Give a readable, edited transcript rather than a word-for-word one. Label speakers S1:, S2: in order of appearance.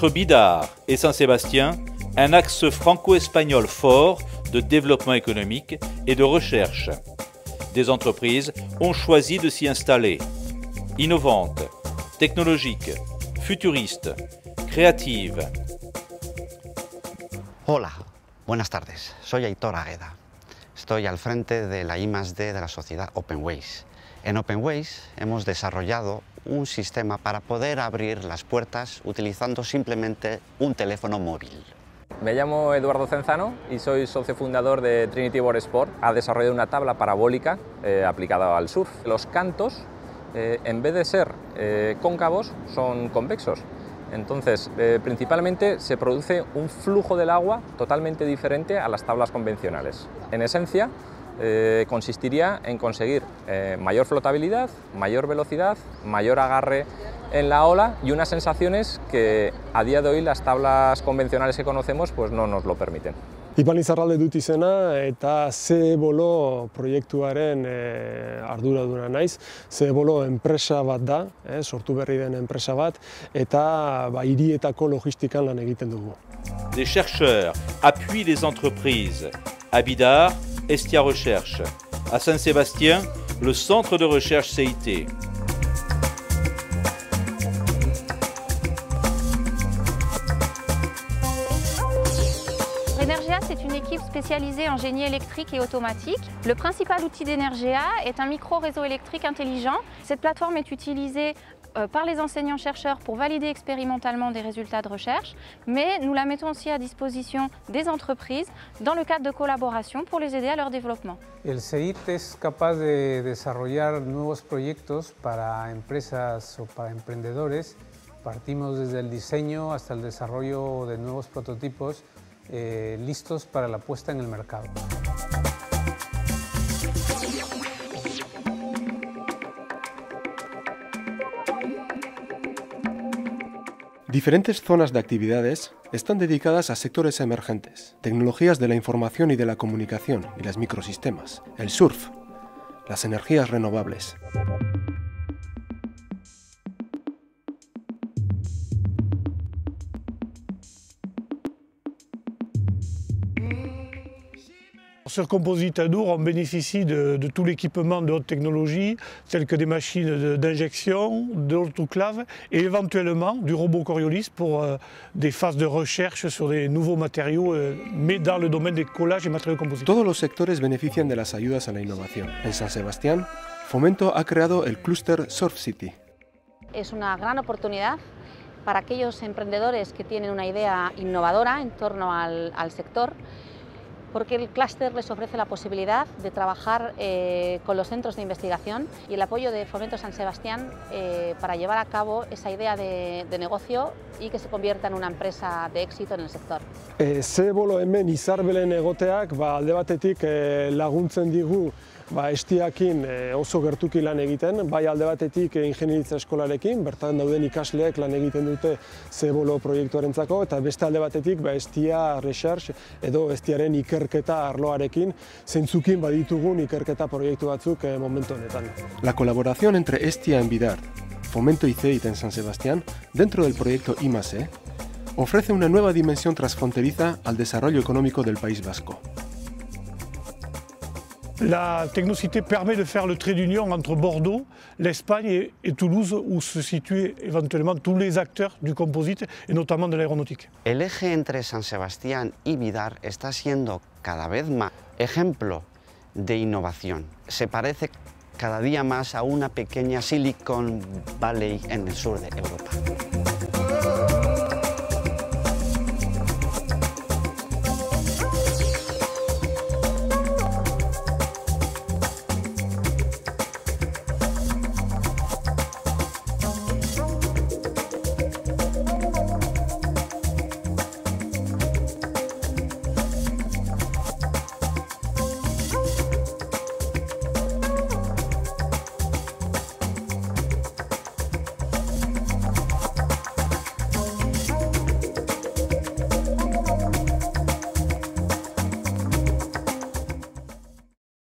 S1: Entre Bidart et Saint-Sébastien, un axe franco-espagnol fort de développement économique et de recherche. Des entreprises ont choisi de s'y installer. Innovantes, technologiques, futuristes, créatives.
S2: Hola, buenas tardes. Soy Aitor Agueda. Estoy al frente de la I+D de la sociedad Openways. En Openways hemos desarrollado un sistema para poder abrir las puertas utilizando simplemente un teléfono móvil.
S3: Me llamo Eduardo Cenzano y soy socio fundador de Trinity Board Sport. Ha desarrollado una tabla parabólica aplicada al surf. Los cantos, en vez de ser cóncavos, son convexos. Entonces, principalmente se produce un flujo del agua totalmente diferente a las tablas convencionales. En esencia, consistiría en conseguir mayor flotabilidad, mayor velocidad, mayor agarre en la ola y unas sensaciones que a día de hoy las tablas convencionales que conocemos pues no nos lo permiten.
S4: Iban Izarralde dut izena eta Zebolo proiektuaren arduraduna naiz. Zebolo enpresa bat da, sortu berri den enpresa bat, eta hirietako logistikan lan egiten dugu.
S1: Des chercheurs appuient les entreprises. À Bidart, Estia Recherche. À Saint-Sébastien, le centre de recherche CIT.
S5: Energia, c'est une équipe spécialisée en génie électrique et automatique. Le principal outil d'Energia est un micro-réseau électrique intelligent. Cette plateforme est utilisée par les enseignants-chercheurs pour valider expérimentalement des résultats de recherche, mais nous la mettons aussi à disposition des entreprises dans le cadre de collaboration pour les aider à leur développement.
S6: El CEIT es capaz de desarrollar nuevos proyectos para empresas o para emprendedores. Partimos desde el diseño hasta el desarrollo de nuevos prototipos listos para la puesta en el mercado.
S7: Diferentes zonas de actividades están dedicadas a sectores emergentes, tecnologías de la información y de la comunicación y los microsistemas, el surf, las energías renovables.
S4: Sur Composite Adour, on bénéficie de tout l'équipement de haute technologie, tel que des machines d'injection, de l'autoclave et éventuellement du robot Coriolis pour des phases de recherche sur des nouveaux matériaux, mais dans le domaine des collages et matériaux composites.
S7: Todos los sectores benefician de las ayudas a la innovación. En San Sebastián, Fomento ha creado el clúster Surf City.
S8: Es una gran oportunidad para aquellos emprendedores que tienen una idea innovadora en torno al sector, porque el clúster les ofrece la posibilidad de trabajar con los centros de investigación y el apoyo de Fomento San Sebastián para llevar a cabo esa idea de negocio y que se convierta en una empresa de éxito en el sector.
S4: Zebolo hemen Izarbelen egoteak alde batetik laguntzen digu Estiakin oso gertuki lan egiten, bai alde batetik ingeniaritza eskolarekin, bertan dauden ikasleek lan egiten dute Zebolo proiektuarentzako, eta beste alde batetik Estia Research edo Estiaren ikerketa arloarekin, zeintzukin baditugun ikerketa proiektu batzuk momentu honetan.
S7: La colaboración entre Estia en Bidart, Fomento y CEIT en San Sebastián, dentro del proyecto I+E, ofrece una nueva dimensión transfronteriza al desarrollo económico del País Vasco.
S4: La Technocité permet de faire le trait d'union entre Bordeaux, l'Espagne et Toulouse, où se situent éventuellement tous les acteurs du composite et notamment de l'aéronautique.
S2: El eje entre San Sebastián y Bidart está siendo cada vez más ejemplo de innovación. Se parece cada día más a una pequeña Silicon Valley en el sur de Europa.